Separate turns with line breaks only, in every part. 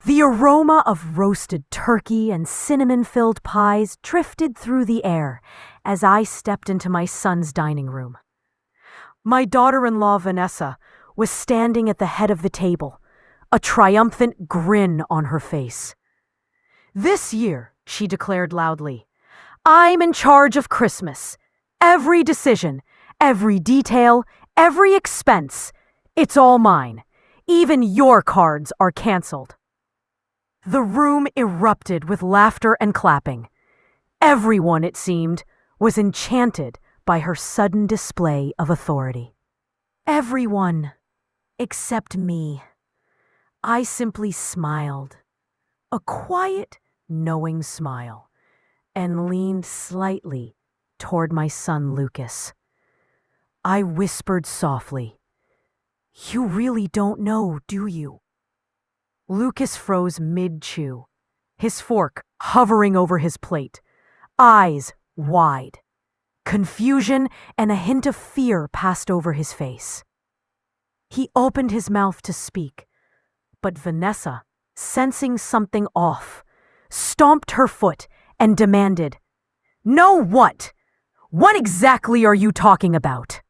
The aroma of roasted turkey and cinnamon-filled pies drifted through the air as I stepped into my son's dining room. My daughter-in-law, Vanessa, was standing at the head of the table, a triumphant grin on her face. "This year," she declared loudly, "I'm in charge of Christmas. Every decision, every detail, every expense, it's all mine. Even your cards are canceled." The room erupted with laughter and clapping. Everyone, it seemed, was enchanted by her sudden display of authority. Everyone, except me. I simply smiled, a quiet, knowing smile, and leaned slightly toward my son Lucas. I whispered softly, "You really don't know, do you?" Lucas froze mid-chew, his fork hovering over his plate, eyes wide. Confusion and a hint of fear passed over his face. He opened his mouth to speak, but Vanessa, sensing something off, stomped her foot and demanded, "No what? What exactly are you talking about?"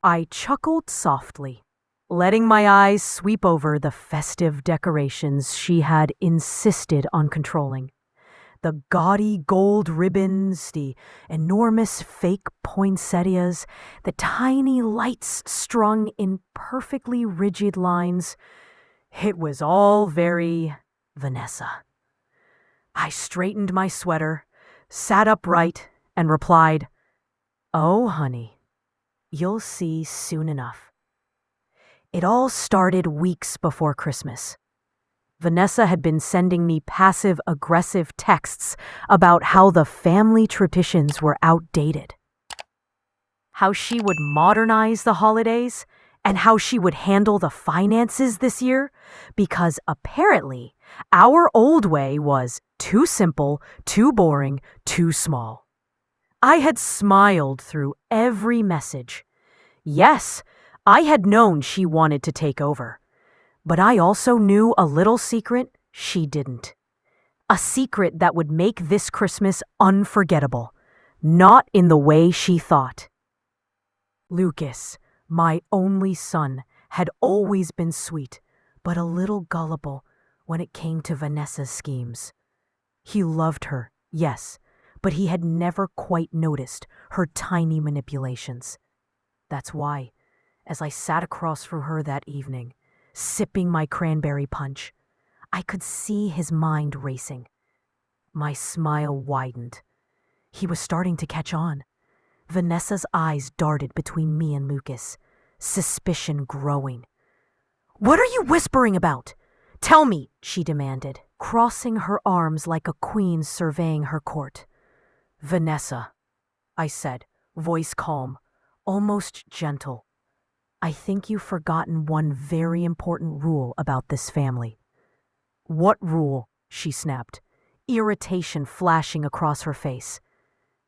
I chuckled softly, letting my eyes sweep over the festive decorations she had insisted on controlling. The gaudy gold ribbons, the enormous fake poinsettias, the tiny lights strung in perfectly rigid lines. It was all very Vanessa. I straightened my sweater, sat upright, and replied, "Oh, honey, you'll see soon enough." It all started weeks before Christmas. Vanessa had been sending me passive-aggressive texts about how the family traditions were outdated, how she would modernize the holidays, and how she would handle the finances this year, because apparently our old way was too simple, too boring, too small. I had smiled through every message. Yes, I had known she wanted to take over. But I also knew a little secret she didn't. A secret that would make this Christmas unforgettable, not in the way she thought. Lucas, my only son, had always been sweet, but a little gullible when it came to Vanessa's schemes. He loved her, yes, but he had never quite noticed her tiny manipulations. That's why, as I sat across from her that evening, sipping my cranberry punch, I could see his mind racing. My smile widened. He was starting to catch on. Vanessa's eyes darted between me and Lucas, suspicion growing. "What are you whispering about? Tell me," she demanded, crossing her arms like a queen surveying her court. "Vanessa," I said, voice calm, almost gentle. "I think you've forgotten one very important rule about this family." "What rule?" she snapped, irritation flashing across her face.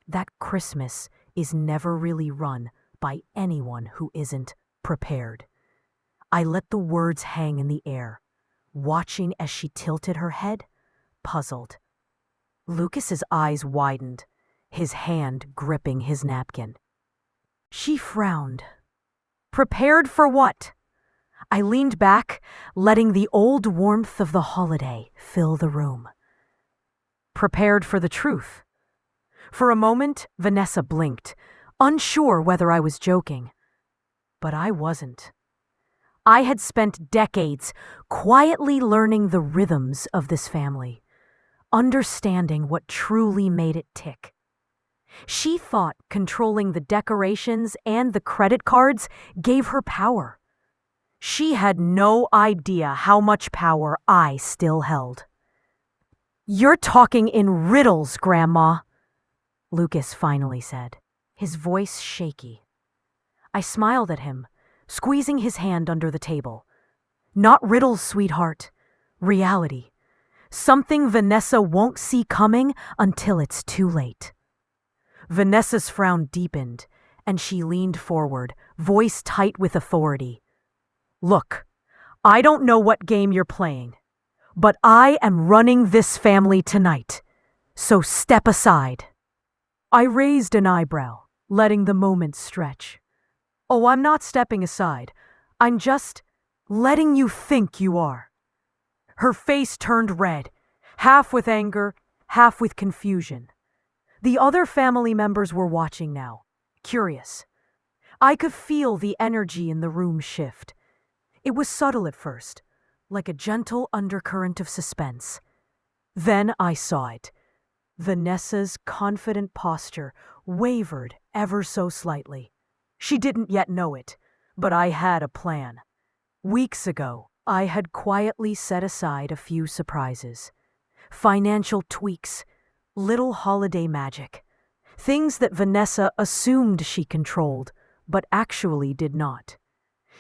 "That Christmas is never really run by anyone who isn't prepared." I let the words hang in the air, watching as she tilted her head, puzzled. Lucas's eyes widened, his hand gripping his napkin. She frowned. Prepared for what? I leaned back, letting the old warmth of the holiday fill the room. Prepared for the truth. For a moment, Vanessa blinked, unsure whether I was joking. But I wasn't. I had spent decades quietly learning the rhythms of this family, understanding what truly made it tick. She thought controlling the decorations and the credit cards gave her power. She had no idea how much power I still held. "You're talking in riddles, Grandma," Lucas finally said, his voice shaky. I smiled at him, squeezing his hand under the table. "Not riddles, sweetheart. Reality. Something Vanessa won't see coming until it's too late." Vanessa's frown deepened, and she leaned forward, voice tight with authority. "Look, I don't know what game you're playing, but I am running this family tonight. So step aside. I raised an eyebrow, letting the moment stretch. Oh, I'm not stepping aside. I'm just letting you think you are. Her face turned red, half with anger, half with confusion. The other family members were watching now, curious. I could feel the energy in the room shift. It was subtle at first, like a gentle undercurrent of suspense. Then I saw it. Vanessa's confident posture wavered ever so slightly. She didn't yet know it, but I had a plan. Weeks ago, I had quietly set aside a few surprises. Financial tweaks, little holiday magic. Things that Vanessa assumed she controlled, but actually did not.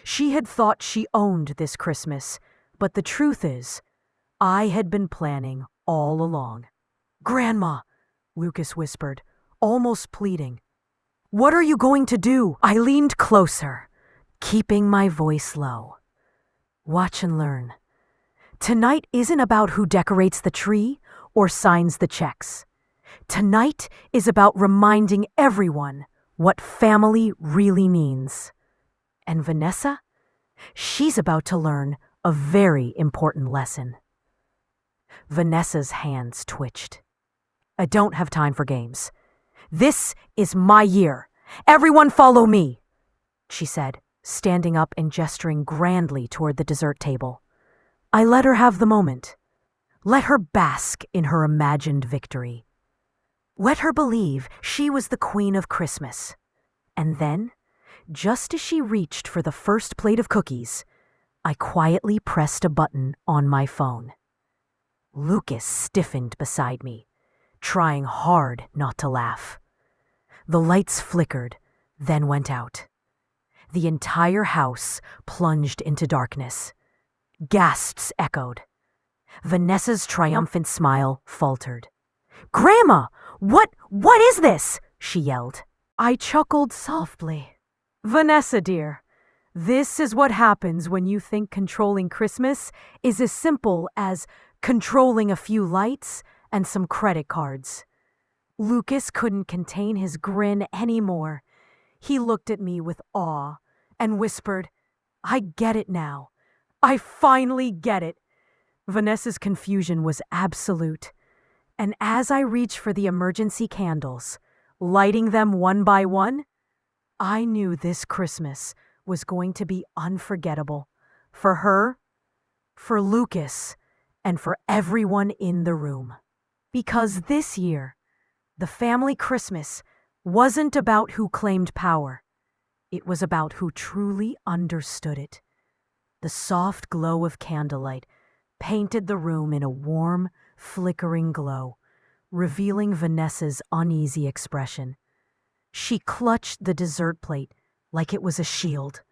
She had thought she owned this Christmas, but the truth is, I had been planning all along. "Grandma," Lucas whispered, almost pleading. "What are you going to do?" I leaned closer, keeping my voice low. "Watch and learn. Tonight isn't about who decorates the tree or signs the checks. Tonight is about reminding everyone what family really means. And Vanessa, she's about to learn a very important lesson." Vanessa's hands twitched. "I don't have time for games. This is my year. Everyone follow me," she said, standing up and gesturing grandly toward the dessert table. I let her have the moment. Let her bask in her imagined victory. Let her believe she was the queen of Christmas. And then, just as she reached for the first plate of cookies, I quietly pressed a button on my phone. Lucas stiffened beside me, trying hard not to laugh. The lights flickered, then went out. The entire house plunged into darkness. Gasps echoed. Vanessa's triumphant smile faltered. "Grandma, what is this?" she yelled. I chuckled softly. "Vanessa, dear, this is what happens when you think controlling Christmas is as simple as controlling a few lights and some credit cards." Lucas couldn't contain his grin anymore. He looked at me with awe and whispered, "I get it now. I finally get it." Vanessa's confusion was absolute. And as I reached for the emergency candles, lighting them one by one, I knew this Christmas was going to be unforgettable. For her, for Lucas, and for everyone in the room. Because this year, the family Christmas wasn't about who claimed power. It was about who truly understood it. The soft glow of candlelight painted the room in a warm, flickering glow, revealing Vanessa's uneasy expression. She clutched the dessert plate like it was a shield,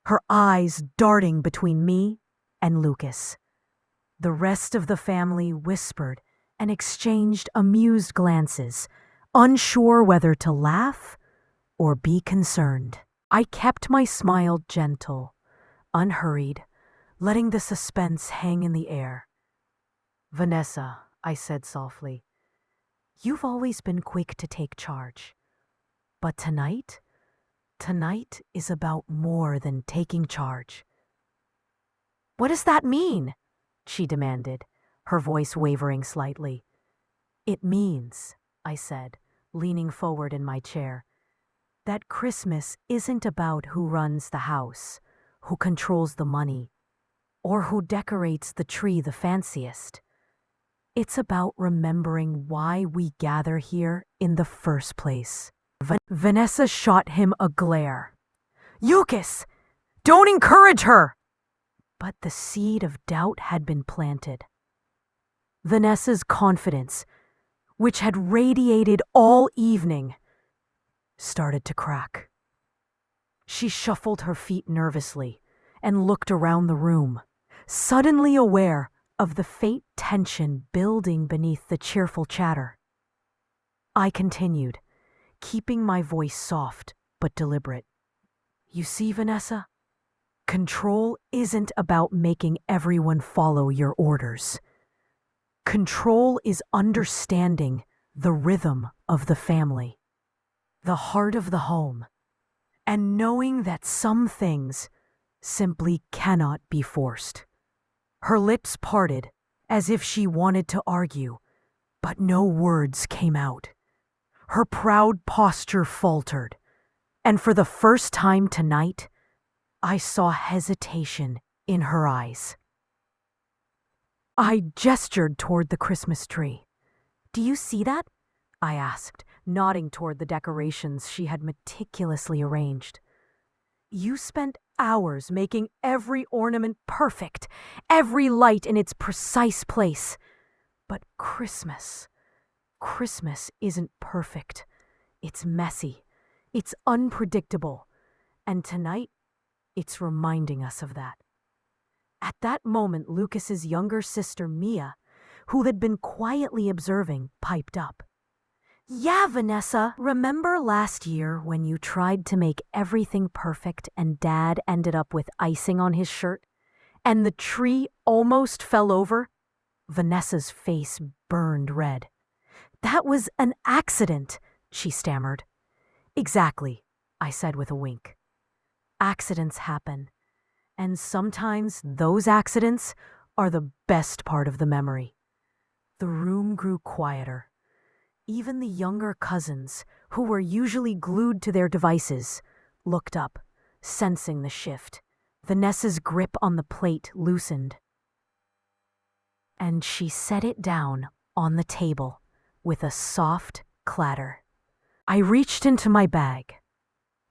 her eyes darting between me and Lucas. The rest of the family whispered and exchanged amused glances, unsure whether to laugh or be concerned. I kept my smile gentle, unhurried, letting the suspense hang in the air. "Vanessa," I said softly, "you've always been quick to take charge. But tonight is about more than taking charge." "What does that mean?" she demanded, her voice wavering slightly. "It means," I said, leaning forward in my chair, "that Christmas isn't about who runs the house, who controls the money, or who decorates the tree the fanciest. It's about remembering why we gather here in the first place." Vanessa shot him a glare. "Lucas, don't encourage her!" But the seed of doubt had been planted. Vanessa's confidence, which had radiated all evening, started to crack. She shuffled her feet nervously and looked around the room, suddenly aware of the faint tension building beneath the cheerful chatter. I continued, keeping my voice soft but deliberate. "You see, Vanessa, Control isn't about making everyone follow your orders. Control is understanding the rhythm of the family, the heart of the home, and knowing that some things simply cannot be forced. Her lips parted as if she wanted to argue, but no words came out. Her proud posture faltered, and for the first time tonight, I saw hesitation in her eyes. I gestured toward the Christmas tree. "Do you see that?" I asked, nodding toward the decorations she had meticulously arranged. "You spent hours making every ornament perfect, every light in its precise place. But Christmas isn't perfect. It's messy. It's unpredictable. And tonight, it's reminding us of that." At that moment, Lucas's younger sister, Mia, who had been quietly observing, piped up. "Yeah, Vanessa, remember last year when you tried to make everything perfect and Dad ended up with icing on his shirt? And the tree almost fell over?" Vanessa's face burned red. "That was an accident," she stammered. "Exactly," I said with a wink. "Accidents happen. And sometimes those accidents are the best part of the memory." The room grew quieter. Even the younger cousins, who were usually glued to their devices, looked up, sensing the shift. Vanessa's grip on the plate loosened, and she set it down on the table with a soft clatter. I reached into my bag,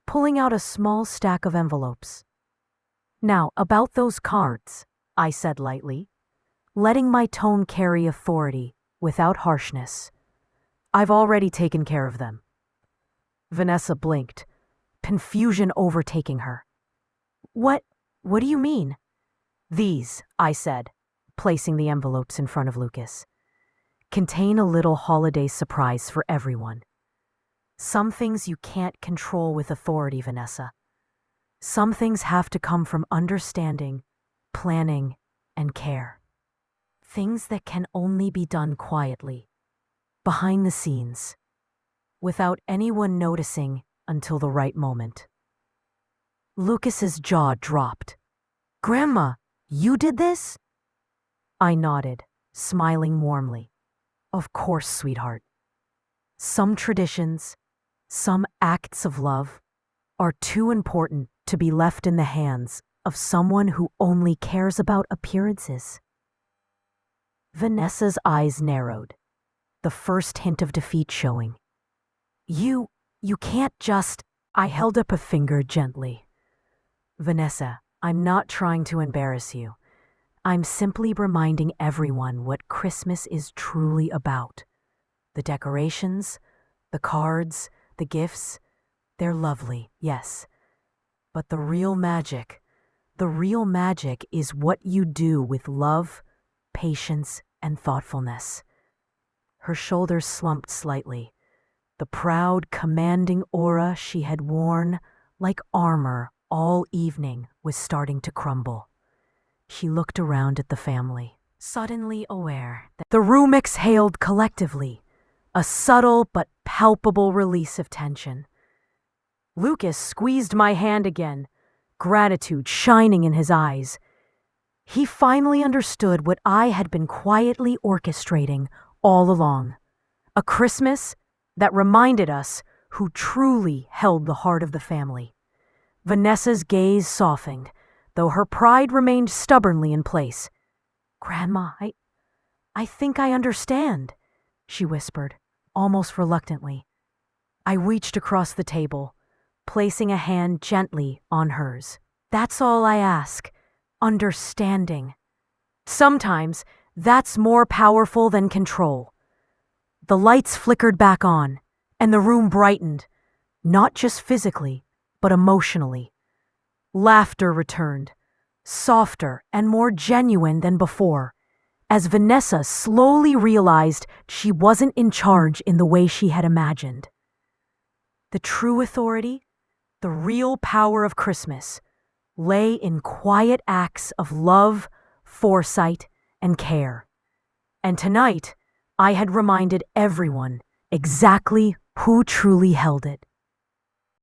pulling out a small stack of envelopes. "Now, about those cards," I said lightly, letting my tone carry authority without harshness. "I've already taken care of them." Vanessa blinked, confusion overtaking her. What do you mean?" "These," I said, placing the envelopes in front of Lucas, "contain a little holiday surprise for everyone. Some things you can't control with authority, Vanessa. Some things have to come from understanding, planning, and care. Things that can only be done quietly, behind the scenes, without anyone noticing until the right moment." Lucas's jaw dropped. "Grandma, you did this?" I nodded, smiling warmly. "Of course, sweetheart. Some traditions, some acts of love, are too important to be left in the hands of someone who only cares about appearances." Vanessa's eyes narrowed, the first hint of defeat showing. You can't just..." I held up a finger gently. "Vanessa, I'm not trying to embarrass you. I'm simply reminding everyone what Christmas is truly about. The decorations, the cards, the gifts, they're lovely, yes. But the real magic is what you do with love, patience, and thoughtfulness." Her shoulders slumped slightly. The proud, commanding aura she had worn like armor all evening was starting to crumble. She looked around at the family, suddenly aware that the room exhaled collectively, a subtle but palpable release of tension. Lucas squeezed my hand again, gratitude shining in his eyes. He finally understood what I had been quietly orchestrating all along. A Christmas that reminded us who truly held the heart of the family. Vanessa's gaze softened, though her pride remained stubbornly in place. "Grandma, I think I understand," she whispered, almost reluctantly. I reached across the table, placing a hand gently on hers. "That's all I ask. Understanding. Sometimes that's more powerful than control." The lights flickered back on, and the room brightened, not just physically, but emotionally. Laughter returned, softer and more genuine than before, as Vanessa slowly realized she wasn't in charge in the way she had imagined. The true authority, the real power of Christmas, lay in quiet acts of love, foresight, and care. And tonight, I had reminded everyone exactly who truly held it.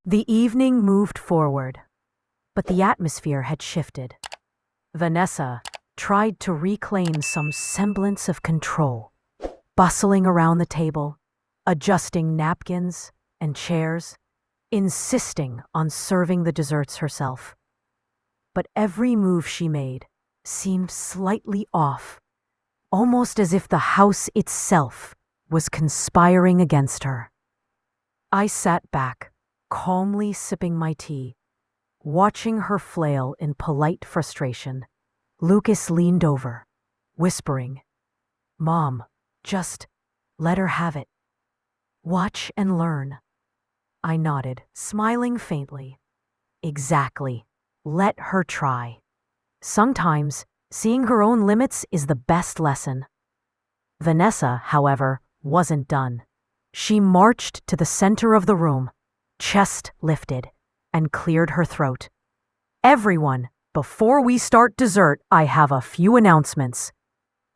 The evening moved forward, but the atmosphere had shifted. Vanessa tried to reclaim some semblance of control, bustling around the table, adjusting napkins and chairs, insisting on serving the desserts herself. But every move she made seemed slightly off, almost as if the house itself was conspiring against her. I sat back, calmly sipping my tea, watching her flail in polite frustration. Lucas leaned over, whispering, "Mom, just let her have it. Watch and learn." I nodded, smiling faintly. Exactly. Let her try. Sometimes, seeing her own limits is the best lesson. Vanessa, however, wasn't done. She marched to the center of the room, chest lifted, and cleared her throat. "Everyone, before we start dessert, I have a few announcements.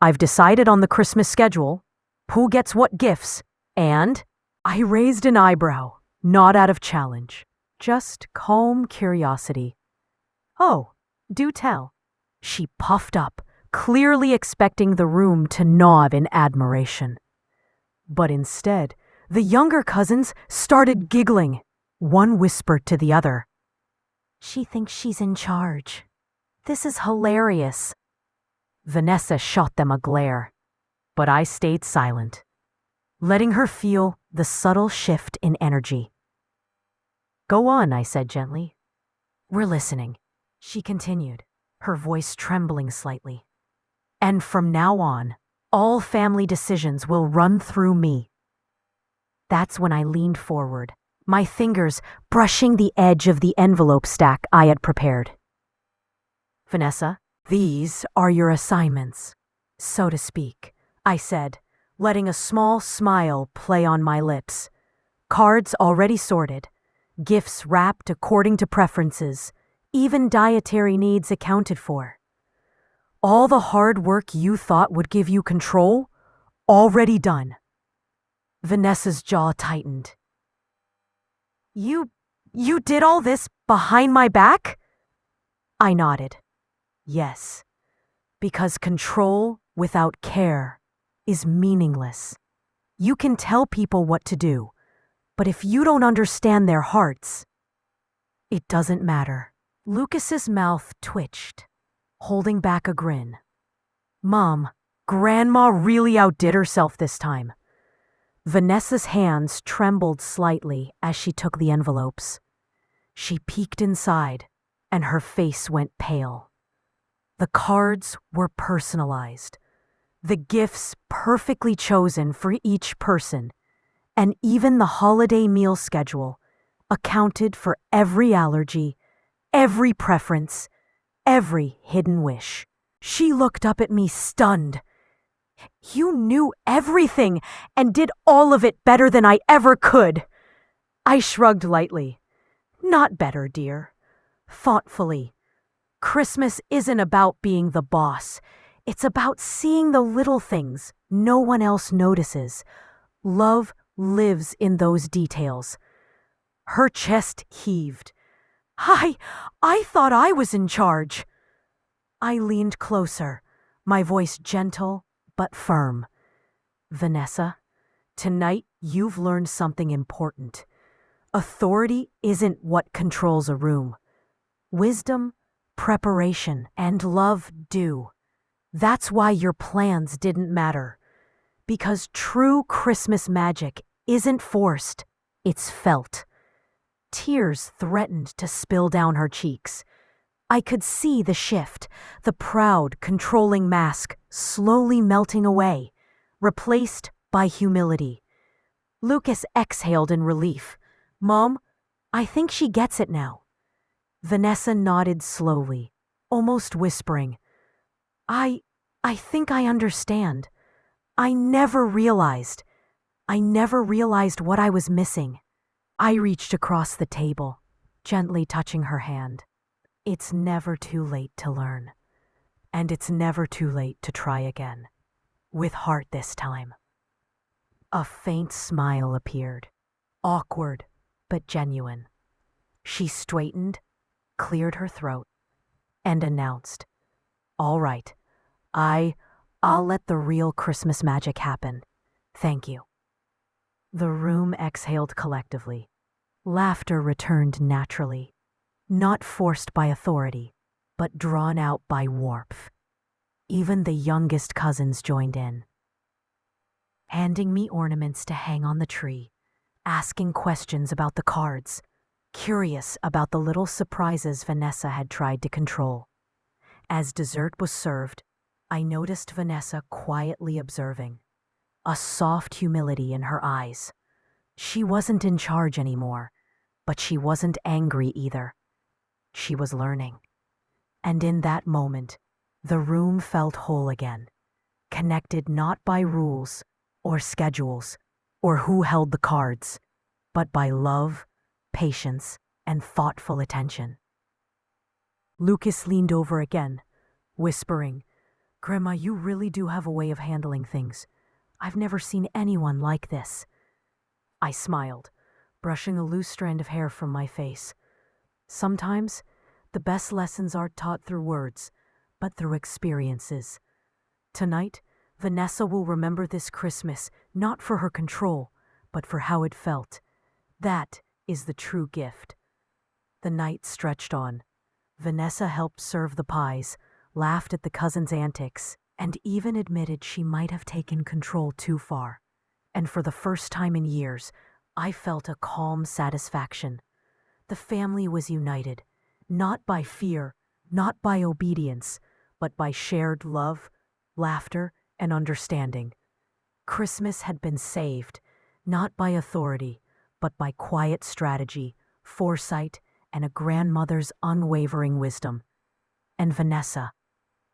I've decided on the Christmas schedule, who gets what gifts, and—" I raised an eyebrow, not out of challenge, just calm curiosity. "Oh, do tell." She puffed up, clearly expecting the room to nod in admiration. But instead, the younger cousins started giggling. One whispered to the other, "She thinks she's in charge. This is hilarious." Vanessa shot them a glare, but I stayed silent, letting her feel the subtle shift in energy. "Go on," I said gently. "We're listening," she continued, her voice trembling slightly. "And from now on, all family decisions will run through me." That's when I leaned forward, my fingers brushing the edge of the envelope stack I had prepared. "Vanessa, these are your assignments, so to speak," I said, letting a small smile play on my lips. "Cards already sorted, gifts wrapped according to preferences, even dietary needs accounted for. All the hard work you thought would give you control, already done." Vanessa's jaw tightened. You did all this behind my back?" I nodded. Yes, because control without care is meaningless. You can tell people what to do, but if you don't understand their hearts, it doesn't matter. Lucas's mouth twitched, holding back a grin. "Mom, Grandma really outdid herself this time." Vanessa's hands trembled slightly as she took the envelopes. She peeked inside, and her face went pale. The cards were personalized, the gifts perfectly chosen for each person, and even the holiday meal schedule accounted for every allergy, every preference, every hidden wish. She looked up at me stunned. "You knew everything and did all of it better than I ever could." I shrugged lightly. "Not better, dear." Thoughtfully. "Christmas isn't about being the boss. It's about seeing the little things no one else notices. Love lives in those details." Her chest heaved. I thought I was in charge." I leaned closer, my voice gentle but firm. "Vanessa, tonight you've learned something important. Authority isn't what controls a room. Wisdom, preparation, and love do. That's why your plans didn't matter. Because true Christmas magic isn't forced, it's felt." Tears threatened to spill down her cheeks. I could see the shift, the proud, controlling mask slowly melting away, replaced by humility. Lucas exhaled in relief. "Mom, I think she gets it now." Vanessa nodded slowly, almost whispering, I think I understand. I never realized what I was missing." I reached across the table, gently touching her hand. It's never too late to learn, and it's never too late to try again, with heart this time. A faint smile appeared, awkward but genuine. She straightened, cleared her throat, and announced, "All right, I'll let the real Christmas magic happen. Thank you." The room exhaled collectively. Laughter returned naturally, not forced by authority, but drawn out by warmth. Even the youngest cousins joined in, handing me ornaments to hang on the tree, asking questions about the cards, curious about the little surprises Vanessa had tried to control. As dessert was served, I noticed Vanessa quietly observing, a soft humility in her eyes. She wasn't in charge anymore, but she wasn't angry either. She was learning. And in that moment, the room felt whole again, connected not by rules or schedules or who held the cards, but by love, patience, and thoughtful attention. Lucas leaned over again, whispering, "Grandma, you really do have a way of handling things. I've never seen anyone like this." I smiled, brushing a loose strand of hair from my face. Sometimes, the best lessons aren't taught through words, but through experiences. Tonight, Vanessa will remember this Christmas not for her control, but for how it felt. That is the true gift. The night stretched on. Vanessa helped serve the pies, laughed at the cousins' antics, and even admitted she might have taken control too far. And for the first time in years, I felt a calm satisfaction. The family was united, not by fear, not by obedience, but by shared love, laughter, and understanding. Christmas had been saved, not by authority, but by quiet strategy, foresight, and a grandmother's unwavering wisdom. And Vanessa,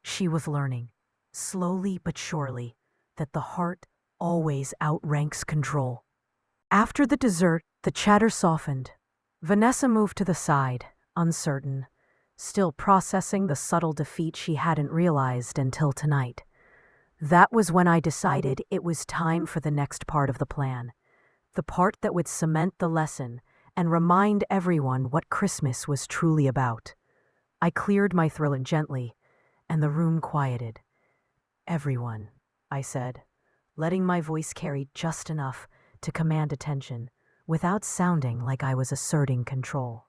she was learning, slowly but surely, that the heart always outranks control. After the dessert, the chatter softened. Vanessa moved to the side, uncertain, still processing the subtle defeat she hadn't realized until tonight. That was when I decided it was time for the next part of the plan, the part that would cement the lesson and remind everyone what Christmas was truly about. I cleared my throat gently, and the room quieted. "Everyone," I said, letting my voice carry just enough to command attention, without sounding like I was asserting control.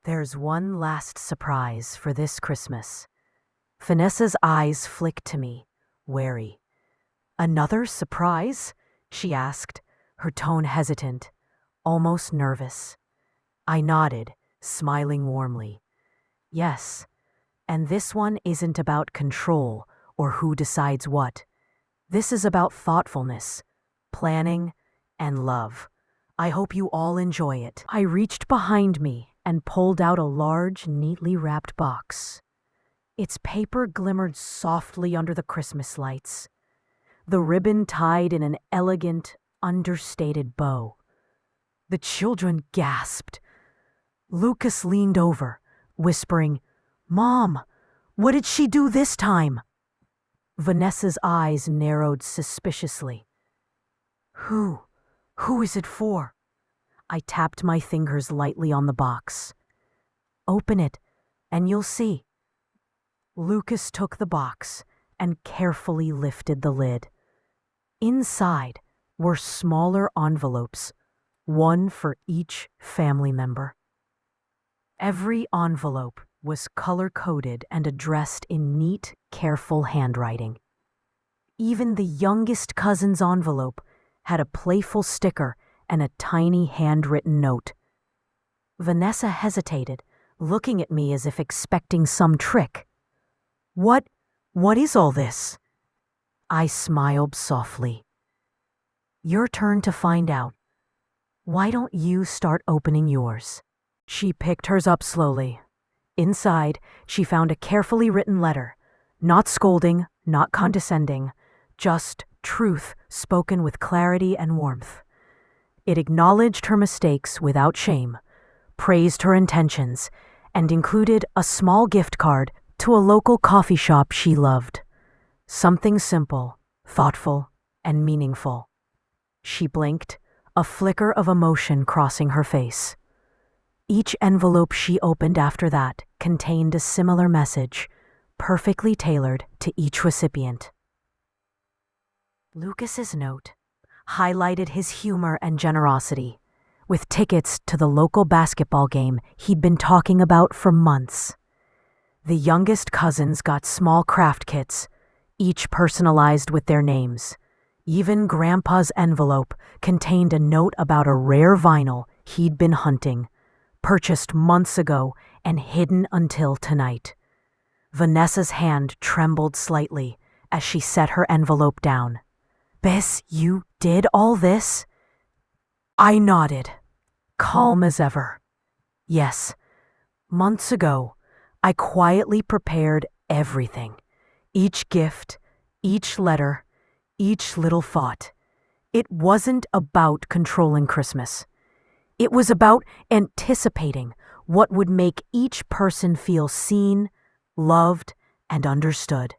"There's one last surprise for this Christmas." Vanessa's eyes flicked to me, wary. "Another surprise?" she asked, her tone hesitant, almost nervous. I nodded, smiling warmly. "Yes, and this one isn't about control or who decides what. This is about thoughtfulness, planning, and love. I hope you all enjoy it." I reached behind me and pulled out a large, neatly wrapped box. Its paper glimmered softly under the Christmas lights, the ribbon tied in an elegant, understated bow. The children gasped. Lucas leaned over, whispering, "Mom, what did she do this time?" Vanessa's eyes narrowed suspiciously. Who is it for?" I tapped my fingers lightly on the box. "Open it, and you'll see." Lucas took the box and carefully lifted the lid. Inside were smaller envelopes, one for each family member. Every envelope was color-coded and addressed in neat, careful handwriting. Even the youngest cousin's envelope had a playful sticker and a tiny handwritten note. Vanessa hesitated, looking at me as if expecting some trick. What is all this?" I smiled softly. "Your turn to find out. Why don't you start opening yours?" She picked hers up slowly. Inside, she found a carefully written letter, not scolding, not condescending, just truth spoken with clarity and warmth. It acknowledged her mistakes without shame, praised her intentions, and included a small gift card to a local coffee shop she loved. Something simple, thoughtful, and meaningful. She blinked, a flicker of emotion crossing her face. Each envelope she opened after that contained a similar message, perfectly tailored to each recipient. Lucas's note highlighted his humor and generosity, with tickets to the local basketball game he'd been talking about for months. The youngest cousins got small craft kits, each personalized with their names. Even Grandpa's envelope contained a note about a rare vinyl he'd been hunting, purchased months ago and hidden until tonight. Vanessa's hand trembled slightly as she set her envelope down. "Bess, you did all this?" I nodded, calm as ever. "Yes. Months ago, I quietly prepared everything. Each gift, each letter, each little thought. It wasn't about controlling Christmas. It was about anticipating what would make each person feel seen, loved, and understood.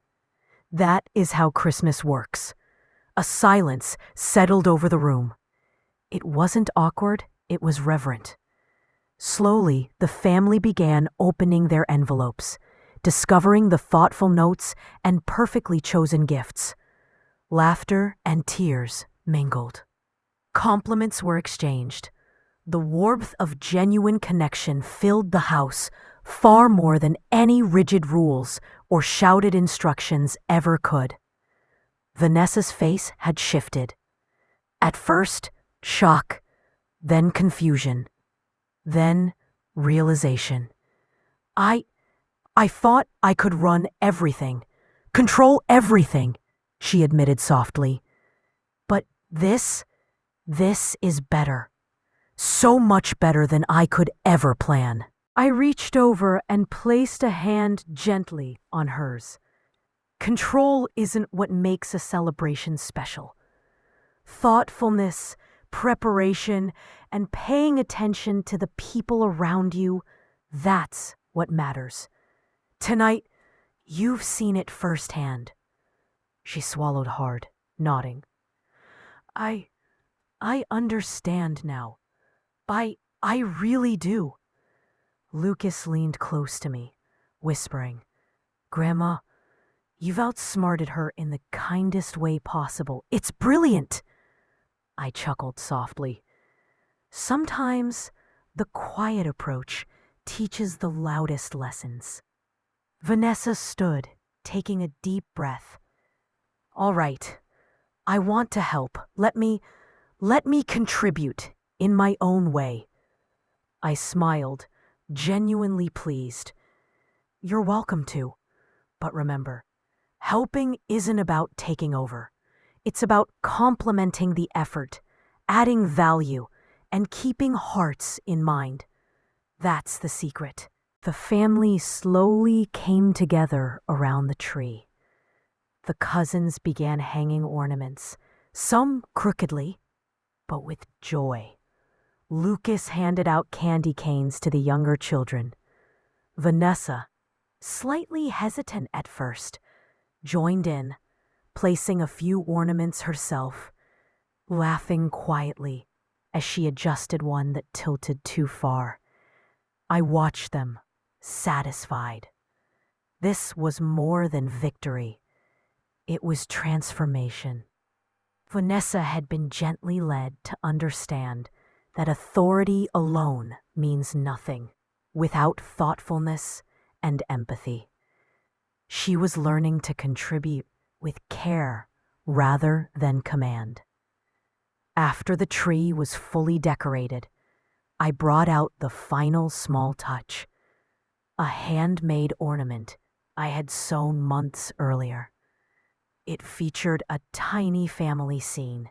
That is how Christmas works." A silence settled over the room. It wasn't awkward, it was reverent. Slowly, the family began opening their envelopes, discovering the thoughtful notes and perfectly chosen gifts. Laughter and tears mingled. Compliments were exchanged. The warmth of genuine connection filled the house far more than any rigid rules or shouted instructions ever could. Vanessa's face had shifted. At first, shock, then confusion, then realization. I thought I could run everything, control everything, she admitted softly. But this is better. So much better than I could ever plan. I reached over and placed a hand gently on hers. Control isn't what makes a celebration special. Thoughtfulness, preparation, and paying attention to the people around you, that's what matters. Tonight, you've seen it firsthand. She swallowed hard, nodding. I understand now. I really do. Lucas leaned close to me, whispering, "Grandma, you've outsmarted her in the kindest way possible. It's brilliant." I chuckled softly. Sometimes the quiet approach teaches the loudest lessons. Vanessa stood, taking a deep breath. "All right, I want to help. Let me contribute in my own way." I smiled, genuinely pleased. "You're welcome to. But remember, helping isn't about taking over. It's about complementing the effort, adding value, and keeping hearts in mind. That's the secret." The family slowly came together around the tree. The cousins began hanging ornaments, some crookedly, but with joy. Lucas handed out candy canes to the younger children. Vanessa, slightly hesitant at first, joined in, placing a few ornaments herself, laughing quietly as she adjusted one that tilted too far. I watched them, satisfied. This was more than victory. It was transformation. Vanessa had been gently led to understand that authority alone means nothing without thoughtfulness and empathy. She was learning to contribute with care rather than command. After the tree was fully decorated, I brought out the final small touch, a handmade ornament I had sewn months earlier. It featured a tiny family scene,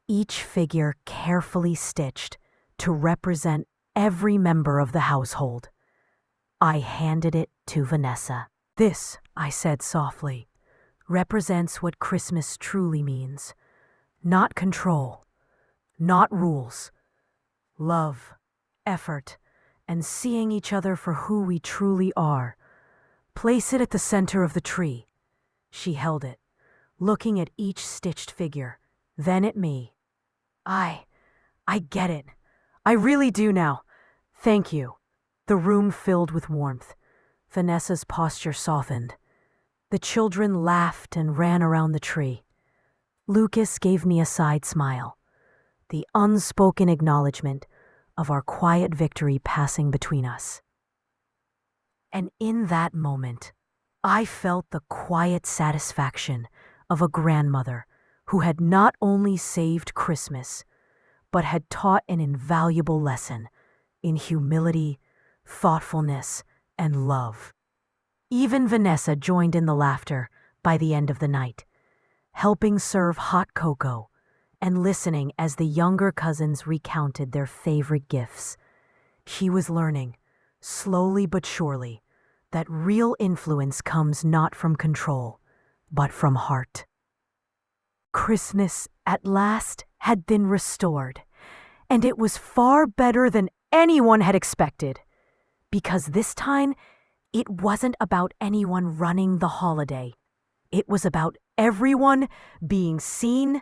each figure carefully stitched to represent every member of the household. I handed it to Vanessa. "This," I said softly, "represents what Christmas truly means. Not control, not rules. Love, effort, and seeing each other for who we truly are. Place it at the center of the tree. She held it, looking at each stitched figure, then at me. I get it. I really do now. Thank you. The room filled with warmth. Vanessa's posture softened. The children laughed and ran around the tree. Lucas gave me a side smile, the unspoken acknowledgement of our quiet victory passing between us. And in that moment, I felt the quiet satisfaction of a grandmother who had not only saved Christmas, but had taught an invaluable lesson in humility, thoughtfulness, and love. Even Vanessa joined in the laughter by the end of the night, helping serve hot cocoa and listening as the younger cousins recounted their favorite gifts. She was learning, slowly but surely, that real influence comes not from control, but from heart. Christmas, at last, had been restored, and it was far better than anyone had expected, because this time, it wasn't about anyone running the holiday. It was about everyone being seen,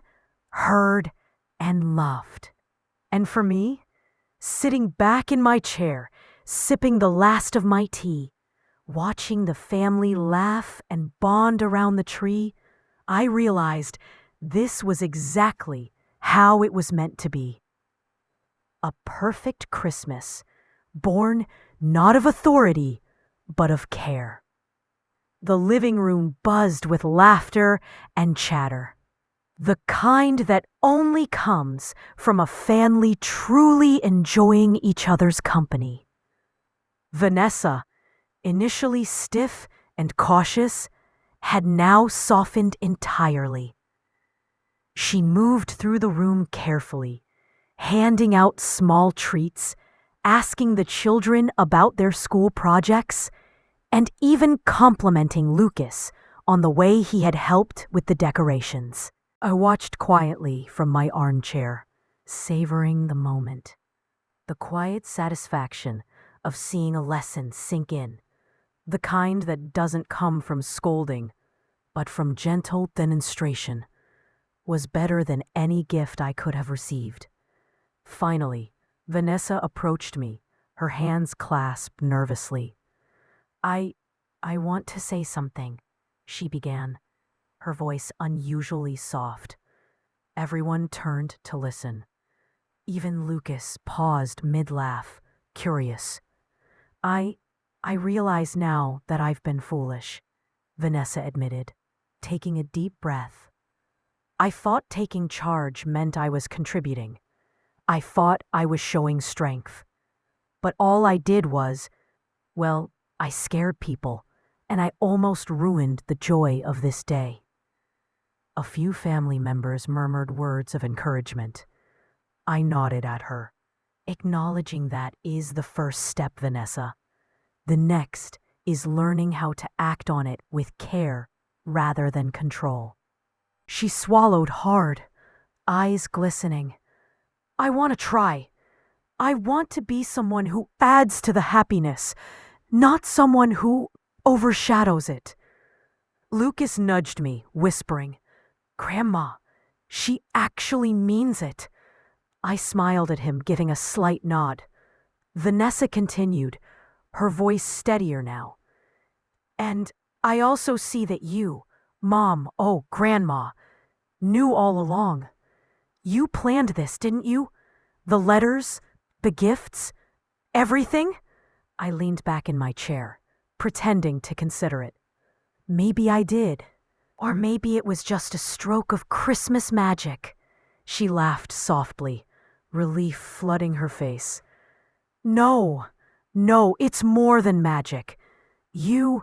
heard, and loved. And for me, sitting back in my chair, sipping the last of my tea, watching the family laugh and bond around the tree, I realized this was exactly how it was meant to be. A perfect Christmas, born not of authority, but of care. The living room buzzed with laughter and chatter, the kind that only comes from a family truly enjoying each other's company. Vanessa, initially stiff and cautious, had now softened entirely. She moved through the room carefully, handing out small treats, asking the children about their school projects, and even complimenting Lucas on the way he had helped with the decorations. I watched quietly from my armchair, savoring the moment. The quiet satisfaction of seeing a lesson sink in, the kind that doesn't come from scolding, but from gentle demonstration, was better than any gift I could have received. Finally, Vanessa approached me, her hands clasped nervously. I want to say something, she began, her voice unusually soft. Everyone turned to listen. Even Lucas paused mid-laugh, curious. I realize now that I've been foolish, Vanessa admitted, taking a deep breath. I thought taking charge meant I was contributing. I thought I was showing strength. But all I did was, well, I scared people, and I almost ruined the joy of this day. A few family members murmured words of encouragement. I nodded at her, acknowledging that is the first step, Vanessa. The next is learning how to act on it with care rather than control. She swallowed hard, eyes glistening. I want to try. I want to be someone who adds to the happiness, not someone who overshadows it. Lucas nudged me, whispering, Grandma, she actually means it. I smiled at him, giving a slight nod. Vanessa continued, her voice steadier now. And I also see that you, Mom, Grandma, knew all along. You planned this, didn't you? The letters, the gifts, everything? I leaned back in my chair, pretending to consider it. Maybe I did. Or maybe it was just a stroke of Christmas magic. She laughed softly, relief flooding her face. No, it's more than magic. You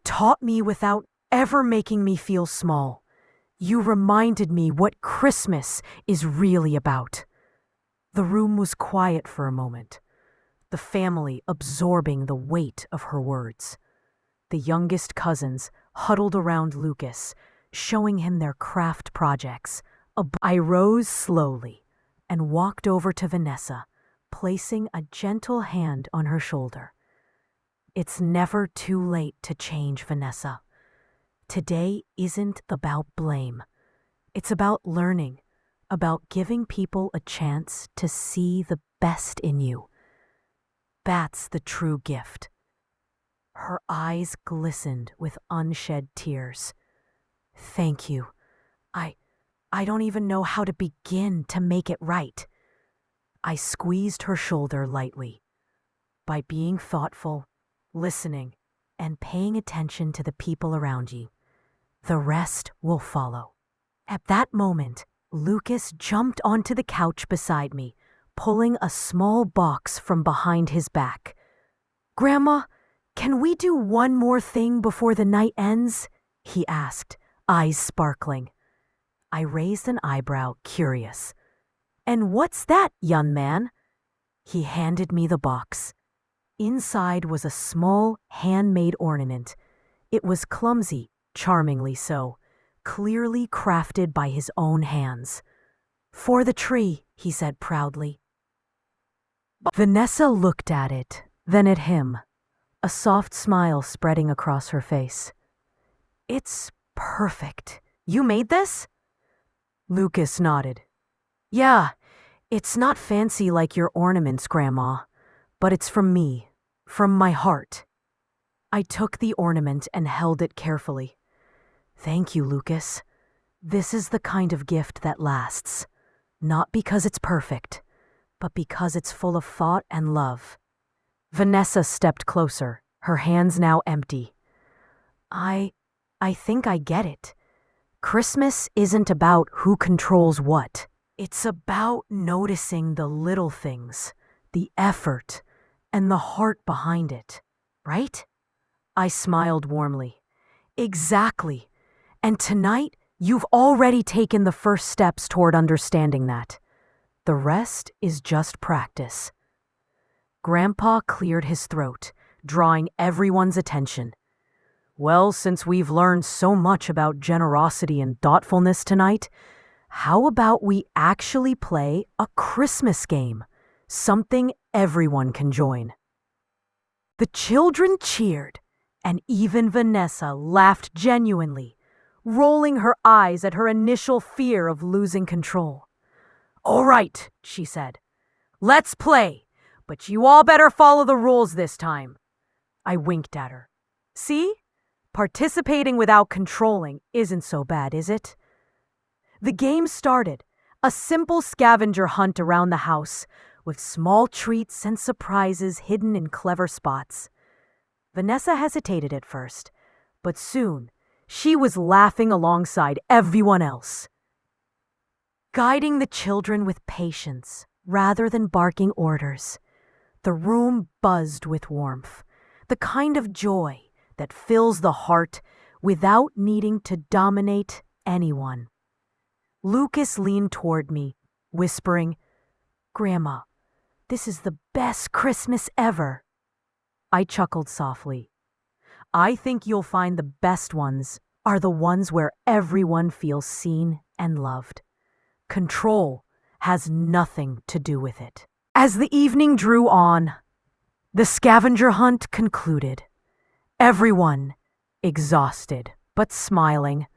taught me without ever making me feel small. You reminded me what Christmas is really about. The room was quiet for a moment, the family absorbing the weight of her words. The youngest cousins huddled around Lucas, showing him their craft projects. I rose slowly and walked over to Vanessa, placing a gentle hand on her shoulder. It's never too late to change, Vanessa. Today isn't about blame. It's about learning, about giving people a chance to see the best in you. That's the true gift. Her eyes glistened with unshed tears. Thank you. I don't even know how to begin to make it right. I squeezed her shoulder lightly. By being thoughtful, listening, and paying attention to the people around you, the rest will follow. At that moment, Lucas jumped onto the couch beside me, pulling a small box from behind his back. "Grandma, can we do one more thing before the night ends?" he asked, eyes sparkling. I raised an eyebrow, curious. "And what's that, young man?" He handed me the box. Inside was a small, handmade ornament. It was clumsy, charmingly so, clearly crafted by his own hands. "For the tree," he said proudly. Vanessa looked at it, then at him, a soft smile spreading across her face. "It's perfect. You made this?" Lucas nodded. "Yeah, it's not fancy like your ornaments, Grandma, but it's from me, from my heart." I took the ornament and held it carefully. "Thank you, Lucas. This is the kind of gift that lasts, not because it's perfect, but because it's full of thought and love." Vanessa stepped closer, her hands now empty. I think I get it. Christmas isn't about who controls what. It's about noticing the little things, the effort, and the heart behind it, right?" I smiled warmly. "Exactly. And tonight, you've already taken the first steps toward understanding that. The rest is just practice." Grandpa cleared his throat, drawing everyone's attention. "Well, since we've learned so much about generosity and thoughtfulness tonight, how about we actually play a Christmas game, something everyone can join?" The children cheered, and even Vanessa laughed genuinely, rolling her eyes at her initial fear of losing control. "All right," she said. "Let's play, but you all better follow the rules this time." I winked at her. "See? Participating without controlling isn't so bad, is it?" The game started, a simple scavenger hunt around the house, with small treats and surprises hidden in clever spots. Vanessa hesitated at first, but soon she was laughing alongside everyone else. Guiding the children with patience rather than barking orders, the room buzzed with warmth, the kind of joy that fills the heart without needing to dominate anyone. Lucas leaned toward me, whispering, "Grandma, this is the best Christmas ever." I chuckled softly. "I think you'll find the best ones are the ones where everyone feels seen and loved. Control has nothing to do with it." As the evening drew on, the scavenger hunt concluded. Everyone exhausted, but smiling.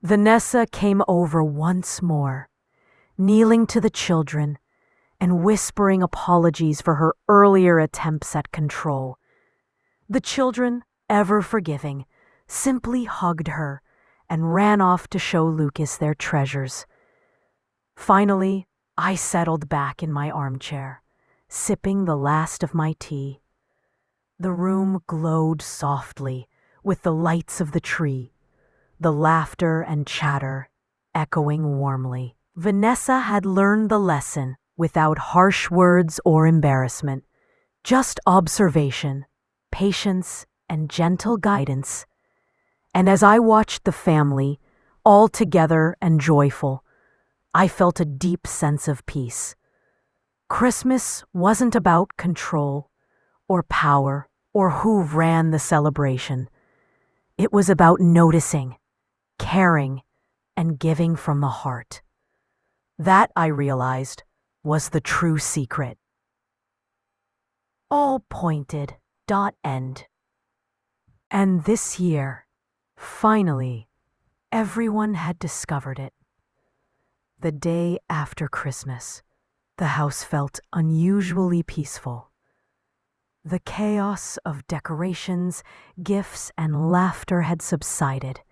Vanessa came over once more, kneeling to the children and whispering apologies for her earlier attempts at control. The children, ever forgiving, simply hugged her and ran off to show Lucas their treasures. Finally, I settled back in my armchair, sipping the last of my tea. The room glowed softly with the lights of the tree, the laughter and chatter echoing warmly. Vanessa had learned the lesson without harsh words or embarrassment, just observation, patience, and gentle guidance. And as I watched the family, all together and joyful, I felt a deep sense of peace. Christmas wasn't about control or power or who ran the celebration. It was about noticing, caring, and giving from the heart. That, I realized, was the true secret. all pointed, dot end. And this year, finally, everyone had discovered it. The day after Christmas, the house felt unusually peaceful. The chaos of decorations, gifts, and laughter had subsided,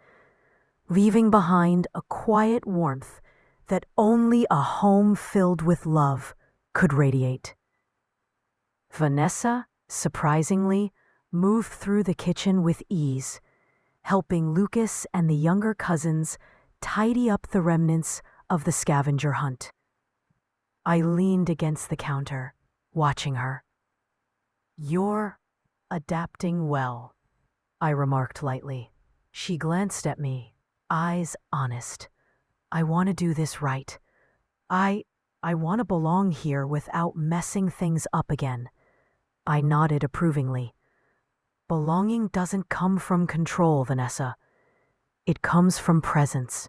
leaving behind a quiet warmth that only a home filled with love could radiate. Vanessa, surprisingly, moved through the kitchen with ease, helping Lucas and the younger cousins tidy up the remnants of the scavenger hunt. I leaned against the counter, watching her. "You're adapting well," I remarked lightly. She glanced at me, eyes honest. "I want to do this right. I want to belong here without messing things up again." I nodded approvingly. "Belonging doesn't come from control, Vanessa. It comes from presence,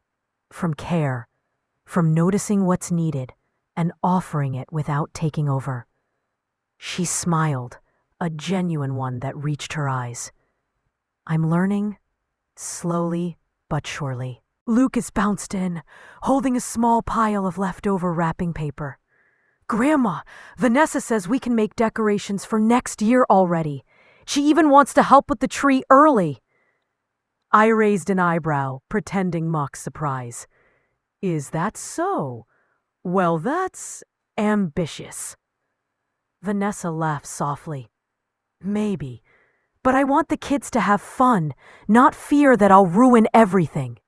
from care, from noticing what's needed and offering it without taking over." She smiled, a genuine one that reached her eyes. "I'm learning, slowly but surely." Lucas bounced in, holding a small pile of leftover wrapping paper. "Grandma, Vanessa says we can make decorations for next year already. She even wants to help with the tree early." I raised an eyebrow, pretending mock surprise. "Is that so? Well, that's ambitious." Vanessa laughed softly. "Maybe, but I want the kids to have fun, not fear that I'll ruin everything."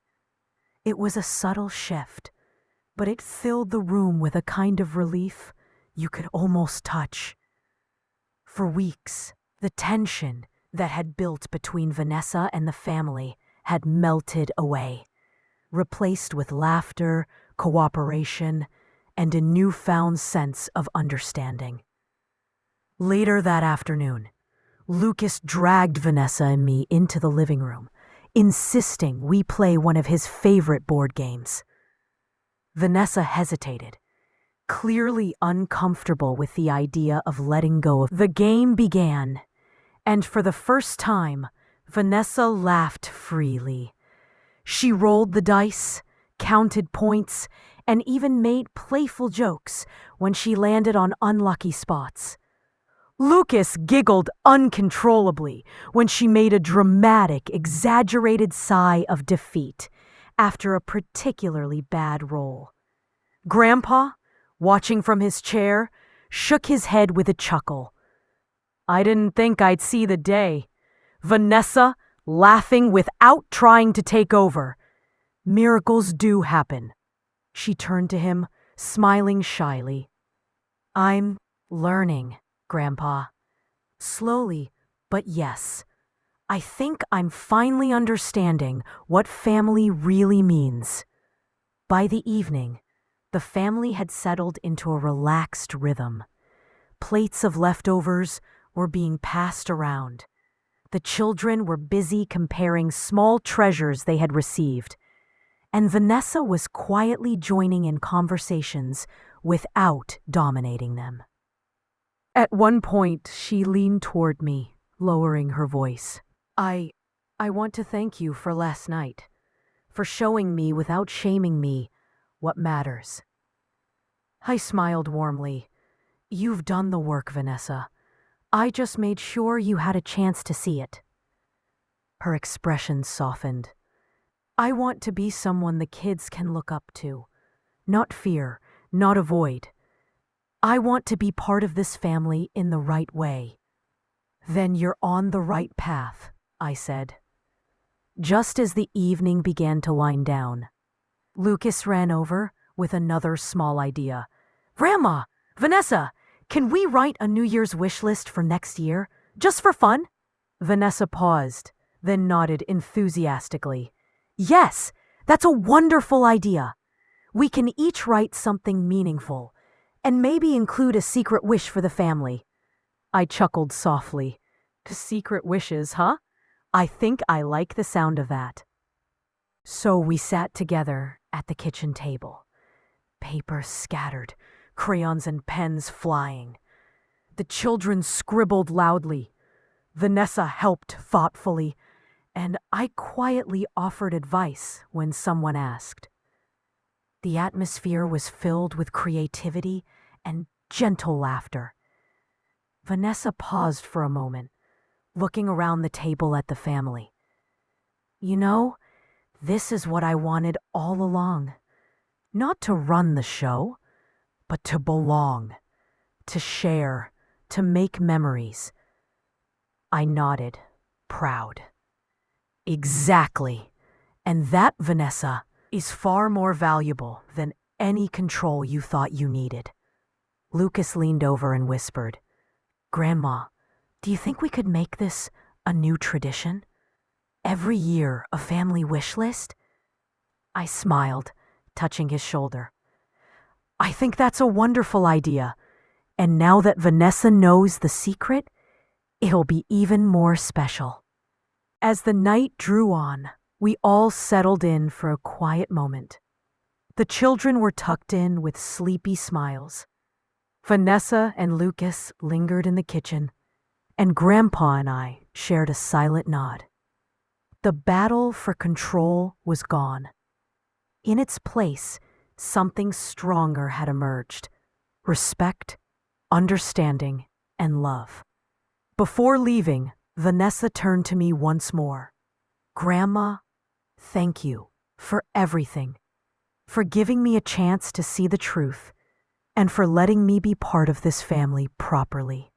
It was a subtle shift, but it filled the room with a kind of relief you could almost touch. For weeks, the tension that had built between Vanessa and the family had melted away, replaced with laughter, cooperation, and a newfound sense of understanding. Later that afternoon, Lucas dragged Vanessa and me into the living room, insisting we play one of his favorite board games. Vanessa hesitated, clearly uncomfortable with the idea of letting go. The game began, and for the first time, Vanessa laughed freely. She rolled the dice, counted points, and even made playful jokes when she landed on unlucky spots. Lucas giggled uncontrollably when she made a dramatic, exaggerated sigh of defeat after a particularly bad roll. Grandpa, watching from his chair, shook his head with a chuckle. I didn't think I'd see the day. Vanessa laughing without trying to take over. Miracles do happen. She turned to him, smiling shyly. "I'm learning, Grandpa. Slowly, but yes. I think I'm finally understanding what family really means." By the evening, the family had settled into a relaxed rhythm. Plates of leftovers were being passed around. The children were busy comparing small treasures they had received, and Vanessa was quietly joining in conversations without dominating them. At one point, she leaned toward me, lowering her voice. I want to thank you for last night, for showing me without shaming me what matters." I smiled warmly. "You've done the work, Vanessa. I just made sure you had a chance to see it." Her expression softened. "I want to be someone the kids can look up to. Not fear, not avoid. I want to be part of this family in the right way." "Then you're on the right path," I said. Just as the evening began to wind down, Lucas ran over with another small idea. "Grandma, Vanessa, can we write a New Year's wish list for next year, just for fun?" Vanessa paused, then nodded enthusiastically. "Yes, that's a wonderful idea. We can each write something meaningful, and maybe include a secret wish for the family." I chuckled softly. "Secret wishes, huh? I think I like the sound of that." So we sat together at the kitchen table, paper scattered, crayons and pens flying. The children scribbled loudly. Vanessa helped thoughtfully, and I quietly offered advice when someone asked. The atmosphere was filled with creativity and gentle laughter. Vanessa paused for a moment, looking around the table at the family. You know, this is what I wanted all along. Not to run the show, but to belong, to share, to make memories. I nodded, proud. Exactly. And that, Vanessa, is far more valuable than any control you thought you needed. Lucas leaned over and whispered, Grandma, do you think we could make this a new tradition? Every year, a family wish list? I smiled, touching his shoulder. I think that's a wonderful idea. And now that Vanessa knows the secret, it'll be even more special. As the night drew on, we all settled in for a quiet moment. The children were tucked in with sleepy smiles. Vanessa and Lucas lingered in the kitchen, and Grandpa and I shared a silent nod. The battle for control was gone. In its place, something stronger had emerged: respect, understanding, and love. Before leaving, Vanessa turned to me once more. Grandma, thank you for everything, for giving me a chance to see the truth, and for letting me be part of this family properly.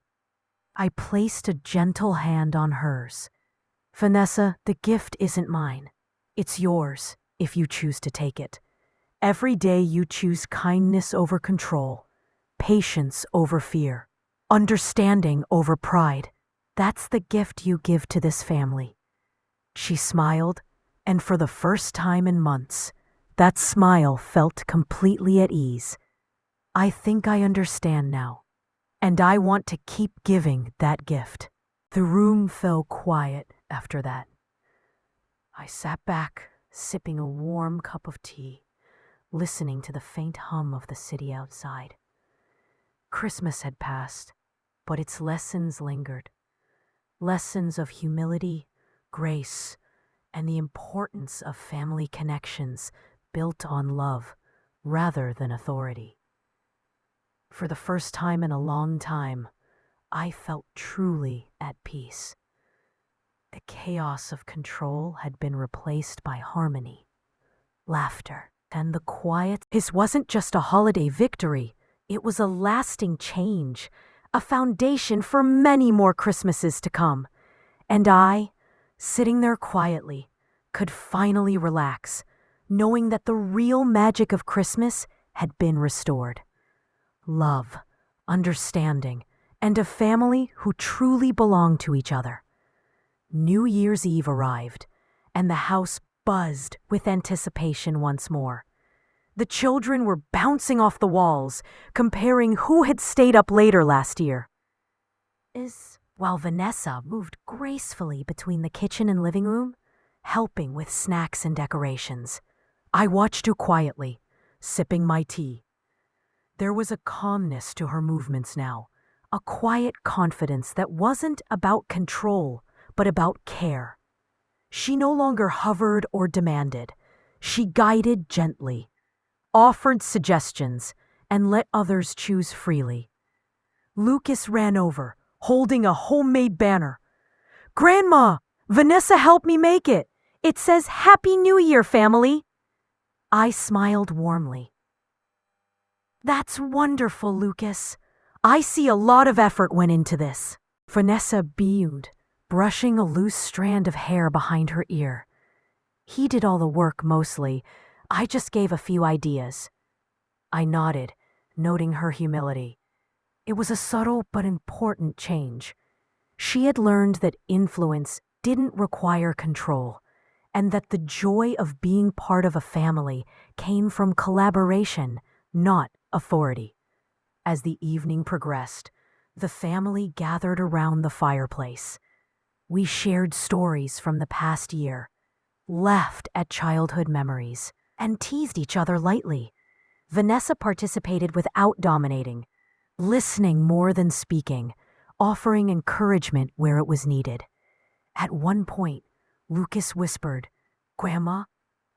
I placed a gentle hand on hers. Vanessa, the gift isn't mine. It's yours, if you choose to take it. Every day you choose kindness over control, patience over fear, understanding over pride. That's the gift you give to this family. She smiled, and for the first time in months, that smile felt completely at ease. I think I understand now, and I want to keep giving that gift. The room fell quiet after that. I sat back, sipping a warm cup of tea, listening to the faint hum of the city outside. Christmas had passed, but its lessons lingered. Lessons of humility, grace, and the importance of family connections built on love rather than authority. For the first time in a long time, I felt truly at peace. The chaos of control had been replaced by harmony, laughter, and the quiet. This wasn't just a holiday victory, it was a lasting change, a foundation for many more Christmases to come. And I, sitting there quietly, could finally relax, knowing that the real magic of Christmas had been restored. Love, understanding, and a family who truly belonged to each other. New Year's Eve arrived, and the house buzzed with anticipation once more. The children were bouncing off the walls, comparing who had stayed up later last year. While Vanessa moved gracefully between the kitchen and living room, helping with snacks and decorations, I watched her quietly, sipping my tea. There was a calmness to her movements now, a quiet confidence that wasn't about control, but about care. She no longer hovered or demanded. She guided gently, offered suggestions, and let others choose freely. Lucas ran over, holding a homemade banner. Grandma, Vanessa helped me make it. It says Happy New Year, family. I smiled warmly. That's wonderful, Lucas. I see a lot of effort went into this. Vanessa beamed, brushing a loose strand of hair behind her ear. He did all the work mostly. I just gave a few ideas. I nodded, noting her humility. It was a subtle but important change. She had learned that influence didn't require control, and that the joy of being part of a family came from collaboration, not authority. As the evening progressed, the family gathered around the fireplace. We shared stories from the past year, laughed at childhood memories, and teased each other lightly. Vanessa participated without dominating, listening more than speaking, offering encouragement where it was needed. At one point, Lucas whispered, "Grandma,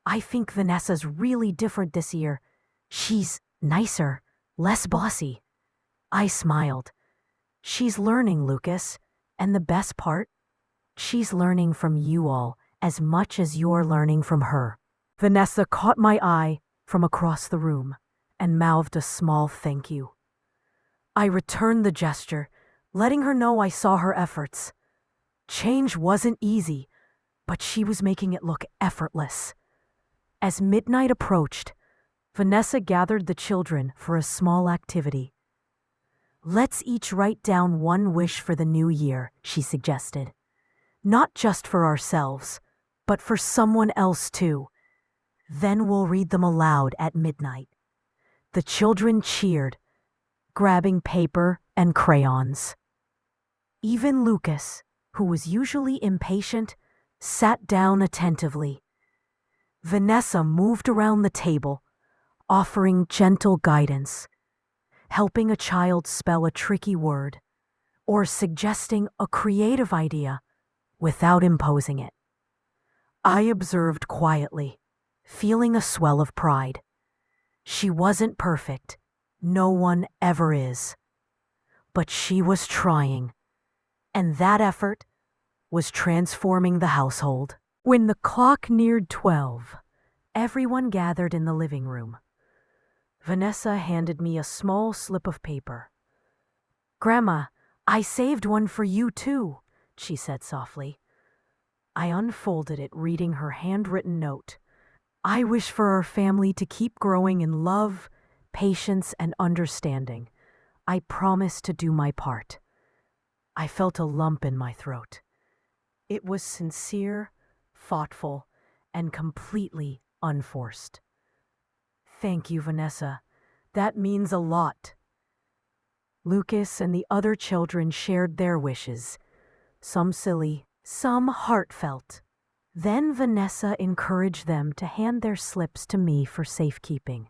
I think Vanessa's really different this year. She's nicer, less bossy." I smiled. "She's learning, Lucas. And the best part? She's learning from you all as much as you're learning from her." Vanessa caught my eye from across the room and mouthed a small thank you. I returned the gesture, letting her know I saw her efforts. Change wasn't easy, but she was making it look effortless. As midnight approached, Vanessa gathered the children for a small activity. "Let's each write down one wish for the new year," she suggested. "Not just for ourselves, but for someone else too. Then we'll read them aloud at midnight." The children cheered, grabbing paper and crayons. Even Lucas, who was usually impatient, sat down attentively. Vanessa moved around the table, offering gentle guidance, helping a child spell a tricky word, or suggesting a creative idea without imposing it. I observed quietly, feeling a swell of pride. She wasn't perfect. No one ever is. But she was trying, and that effort was transforming the household. When the clock neared 12, everyone gathered in the living room. Vanessa handed me a small slip of paper. "Grandma, I saved one for you too," she said softly. I unfolded it, reading her handwritten note. "I wish for our family to keep growing in love, patience, and understanding. I promise to do my part." I felt a lump in my throat. It was sincere, thoughtful, and completely unforced. "Thank you, Vanessa. That means a lot." Lucas and the other children shared their wishes, some silly, some heartfelt. Then Vanessa encouraged them to hand their slips to me for safekeeping.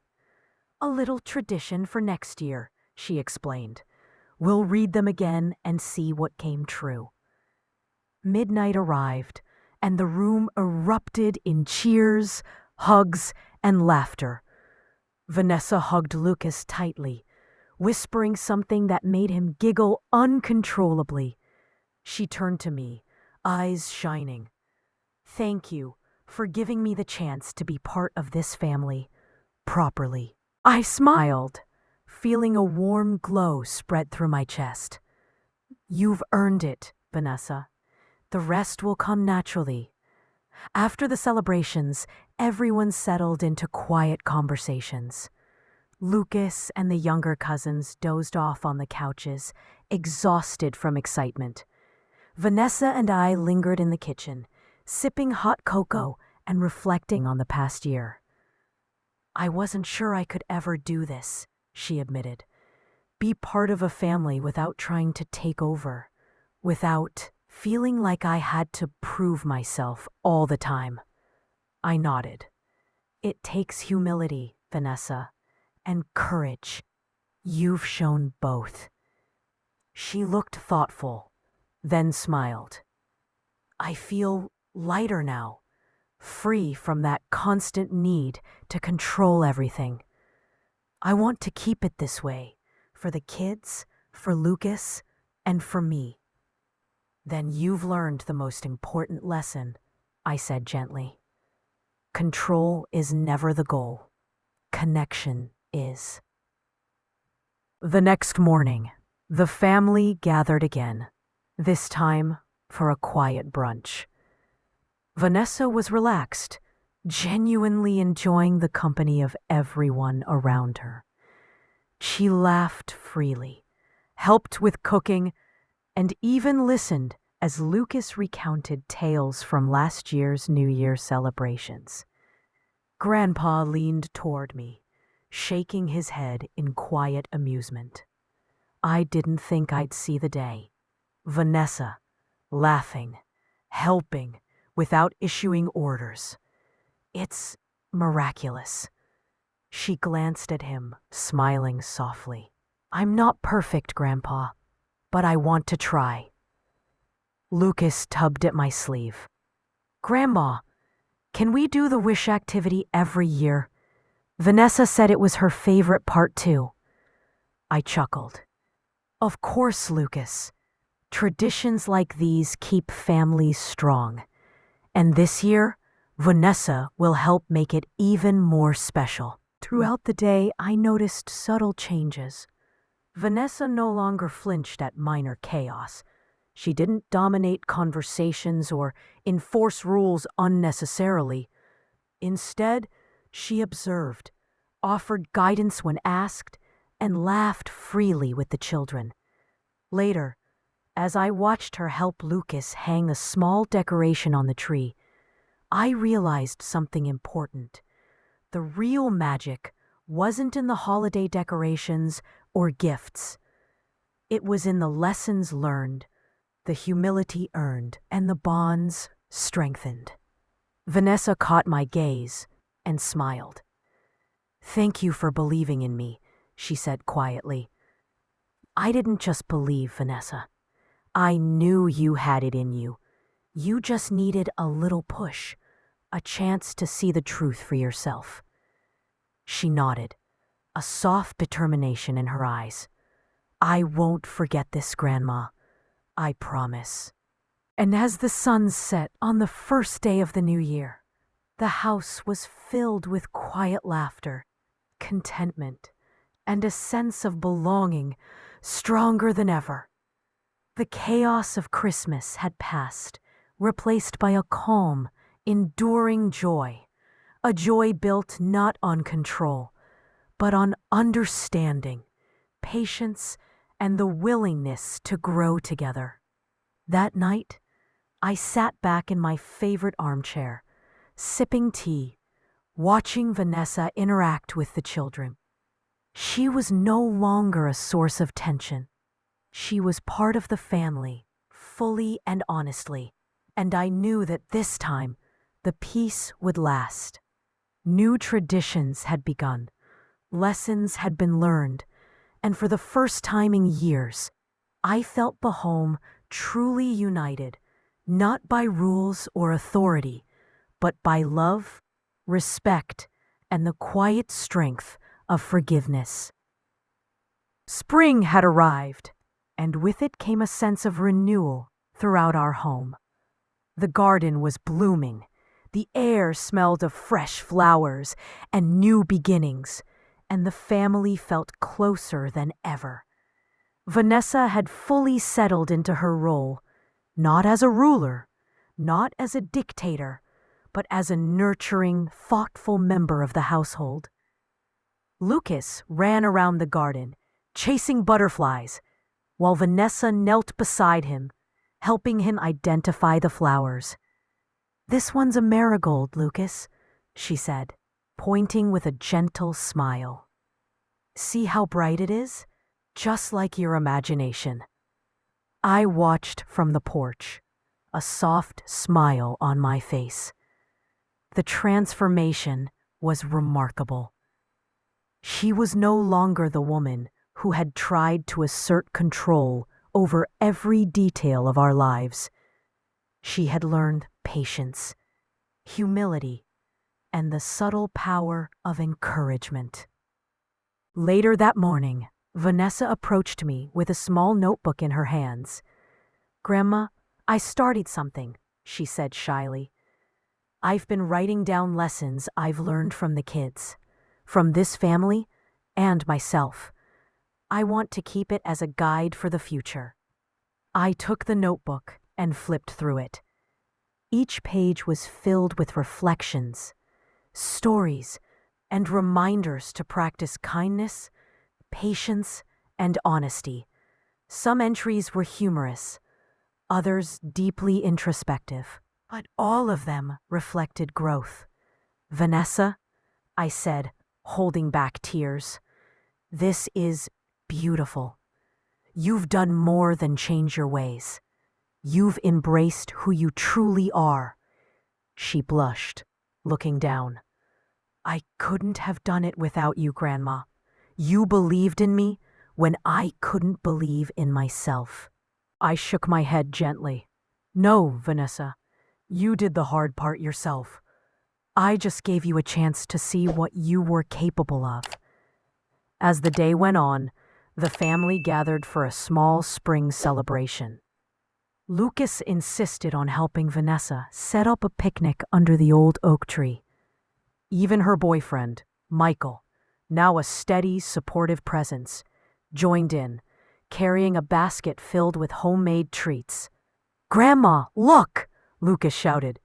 "A little tradition for next year," she explained. "We'll read them again and see what came true." Midnight arrived, and the room erupted in cheers, hugs, and laughter. Vanessa hugged Lucas tightly, whispering something that made him giggle uncontrollably. She turned to me, eyes shining. "Thank you for giving me the chance to be part of this family properly." I smiled, feeling a warm glow spread through my chest. "You've earned it, Vanessa. The rest will come naturally." After the celebrations, everyone settled into quiet conversations. Lucas and the younger cousins dozed off on the couches, exhausted from excitement. Vanessa and I lingered in the kitchen, sipping hot cocoa and reflecting on the past year. "I wasn't sure I could ever do this," she admitted. "Be part of a family without trying to take over, without feeling like I had to prove myself all the time." I nodded. "It takes humility, Vanessa, and courage. You've shown both." She looked thoughtful, then smiled. "I feel lighter now, free from that constant need to control everything. I want to keep it this way, for the kids, for Lucas, and for me." "Then you've learned the most important lesson," I said gently. "Control is never the goal. Connection is." The next morning, the family gathered again, this time for a quiet brunch. Vanessa was relaxed, genuinely enjoying the company of everyone around her. She laughed freely, helped with cooking, and even listened as Lucas recounted tales from last year's New Year celebrations. Grandpa leaned toward me, shaking his head in quiet amusement. I didn't think I'd see the day. Vanessa, laughing, helping, without issuing orders. It's miraculous. She glanced at him, smiling softly. I'm not perfect, Grandpa, but I want to try. Lucas tugged at my sleeve. Grandma, can we do the wish activity every year? Vanessa said it was her favorite part too. I chuckled. Of course, Lucas. Traditions like these keep families strong. And this year, Vanessa will help make it even more special. Throughout the day, I noticed subtle changes. Vanessa no longer flinched at minor chaos. She didn't dominate conversations or enforce rules unnecessarily. Instead, she observed, offered guidance when asked, and laughed freely with the children. Later, as I watched her help Lucas hang a small decoration on the tree, I realized something important. The real magic wasn't in the holiday decorations or gifts. It was in the lessons learned, the humility earned, and the bonds strengthened. Vanessa caught my gaze and smiled. Thank you for believing in me, she said quietly. I didn't just believe, Vanessa. I knew you had it in you. You just needed a little push, a chance to see the truth for yourself. She nodded, a soft determination in her eyes. I won't forget this, Grandma. I promise. And as the sun set on the first day of the new year, the house was filled with quiet laughter, contentment, and a sense of belonging stronger than ever. The chaos of Christmas had passed, replaced by a calm, enduring joy, a joy built not on control, but on understanding, patience, and the willingness to grow together. That night, I sat back in my favorite armchair, sipping tea, watching Vanessa interact with the children. She was no longer a source of tension. She was part of the family, fully and honestly, and I knew that this time the peace would last. New traditions had begun, lessons had been learned, and for the first time in years, I felt the home truly united, not by rules or authority, but by love, respect, and the quiet strength of forgiveness. Spring had arrived, and with it came a sense of renewal throughout our home. The garden was blooming. The air smelled of fresh flowers and new beginnings, and the family felt closer than ever. Vanessa had fully settled into her role, not as a ruler, not as a dictator, but as a nurturing, thoughtful member of the household. Lucas ran around the garden, chasing butterflies, while Vanessa knelt beside him, helping him identify the flowers. This one's a marigold, Lucas, she said, pointing with a gentle smile. See how bright it is? Just like your imagination. I watched from the porch, a soft smile on my face. The transformation was remarkable. She was no longer the woman who had tried to assert control over every detail of our lives. She had learned patience, humility, and the subtle power of encouragement. Later that morning, Vanessa approached me with a small notebook in her hands. Grandma, I started something, she said shyly. I've been writing down lessons I've learned from the kids, from this family, and myself. I want to keep it as a guide for the future. I took the notebook and flipped through it. Each page was filled with reflections, stories, and reminders to practice kindness, patience, and honesty. Some entries were humorous, others deeply introspective, but all of them reflected growth. Vanessa, I said, holding back tears, this is beautiful. You've done more than change your ways. You've embraced who you truly are. She blushed, looking down. I couldn't have done it without you, Grandma. You believed in me when I couldn't believe in myself. I shook my head gently. No, Vanessa, you did the hard part yourself. I just gave you a chance to see what you were capable of. As the day went on, the family gathered for a small spring celebration. Lucas insisted on helping Vanessa set up a picnic under the old oak tree. Even her boyfriend, Michael, now a steady, supportive presence, joined in, carrying a basket filled with homemade treats. "Grandma, look!" Lucas shouted.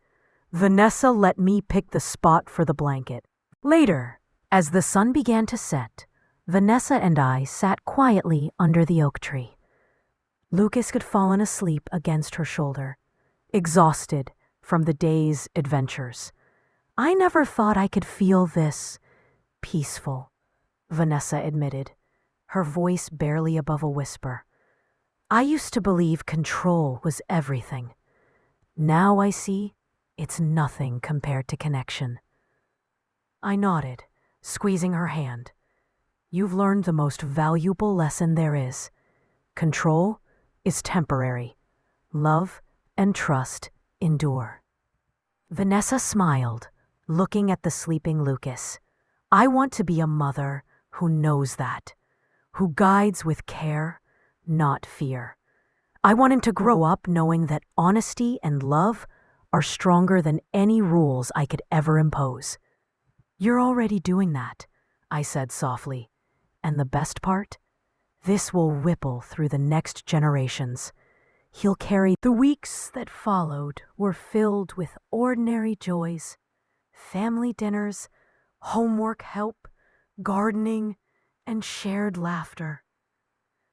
Vanessa let me pick the spot for the blanket. Later, as the sun began to set, Vanessa and I sat quietly under the oak tree. Lucas had fallen asleep against her shoulder, exhausted from the day's adventures. I never thought I could feel this peaceful, Vanessa admitted, her voice barely above a whisper. I used to believe control was everything. Now I see it's nothing compared to connection. I nodded, squeezing her hand. You've learned the most valuable lesson there is. Control is temporary. Love and trust endure. Vanessa smiled, looking at the sleeping Lucas. I want to be a mother who knows that, who guides with care, not fear. I want him to grow up knowing that honesty and love are stronger than any rules I could ever impose. You're already doing that, I said softly. And the best part? This will ripple through the next generations. He'll carry. The weeks that followed were filled with ordinary joys, family dinners, homework help, gardening, and shared laughter.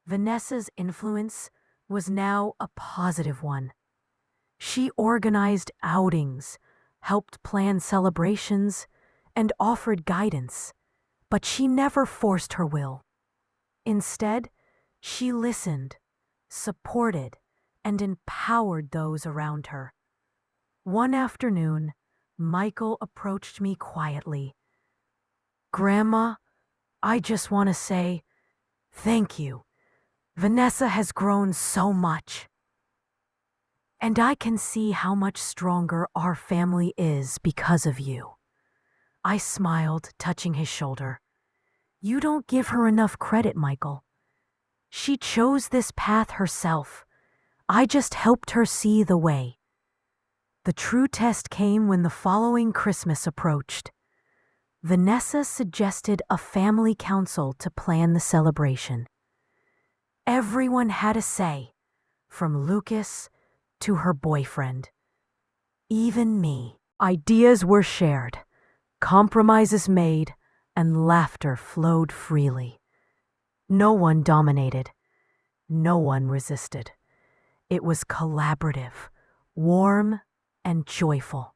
Vanessa's influence was now a positive one. She organized outings, helped plan celebrations, and offered guidance, but she never forced her will. Instead, she listened, supported, and empowered those around her. One afternoon, Michael approached me quietly. "Grandma, I just want to say thank you. Vanessa has grown so much. And I can see how much stronger our family is because of you." I smiled, touching his shoulder. You don't give her enough credit, Michael. She chose this path herself. I just helped her see the way. The true test came when the following Christmas approached. Vanessa suggested a family council to plan the celebration. Everyone had a say, from Lucas to her boyfriend. Even me. Ideas were shared, compromises made, and laughter flowed freely. No one dominated. No one resisted. It was collaborative, warm, and joyful.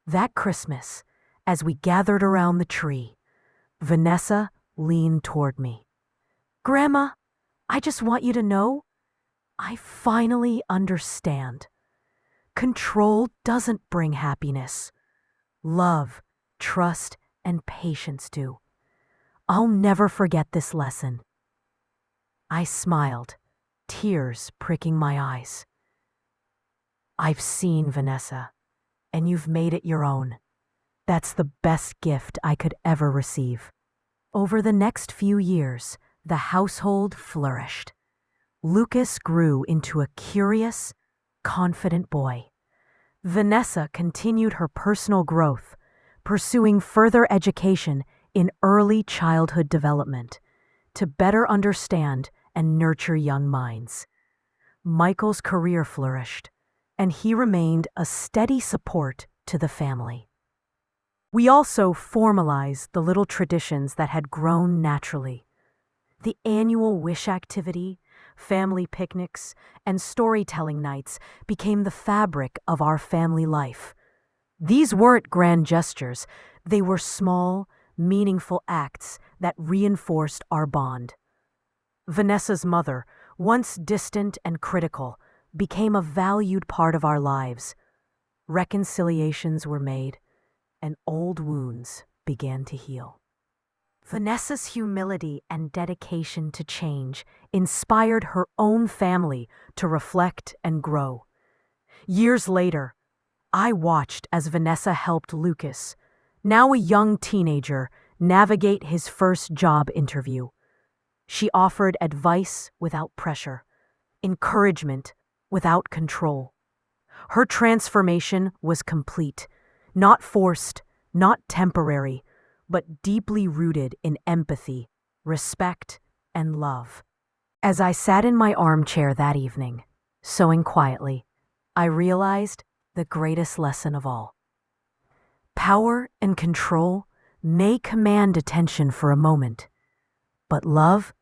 That Christmas, as we gathered around the tree, Vanessa leaned toward me. "Grandma, I just want you to know, I finally understand. Control doesn't bring happiness. Love, trust, and patience do. I'll never forget this lesson." I smiled, tears pricking my eyes. "I've seen, Vanessa, and you've made it your own. That's the best gift I could ever receive." Over the next few years, the household flourished. Lucas grew into a curious, confident boy. Vanessa continued her personal growth, pursuing further education in early childhood development to better understand and nurture young minds. Michael's career flourished, and he remained a steady support to the family. We also formalized the little traditions that had grown naturally. The annual wish activity, family picnics, and storytelling nights became the fabric of our family life. These weren't grand gestures, they were small, meaningful acts that reinforced our bond. Vanessa's mother, once distant and critical, became a valued part of our lives. Reconciliations were made, and old wounds began to heal. Vanessa's humility and dedication to change inspired her own family to reflect and grow. Years later, I watched as Vanessa helped Lucas, now a young teenager, navigate his first job interview. She offered advice without pressure, encouragement without control. Her transformation was complete, not forced, not temporary, but deeply rooted in empathy, respect, and love. As I sat in my armchair that evening, sewing quietly, I realized the greatest lesson of all. Power and control may command attention for a moment, but love,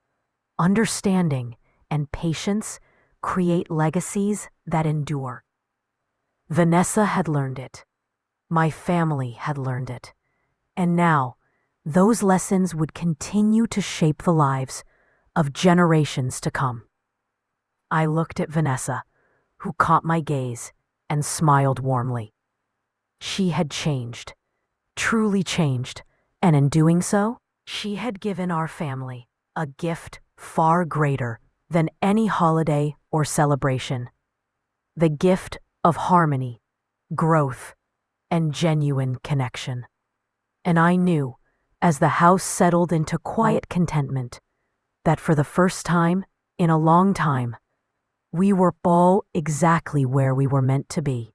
understanding, and patience create legacies that endure. Vanessa had learned it. My family had learned it. And now, those lessons would continue to shape the lives of generations to come. I looked at Vanessa, who caught my gaze and smiled warmly. She had changed, truly changed, and in doing so, she had given our family a gift far greater than any holiday or celebration. The gift of harmony, growth, and genuine connection. And I knew, as the house settled into quiet contentment, that for the first time in a long time, we were all exactly where we were meant to be.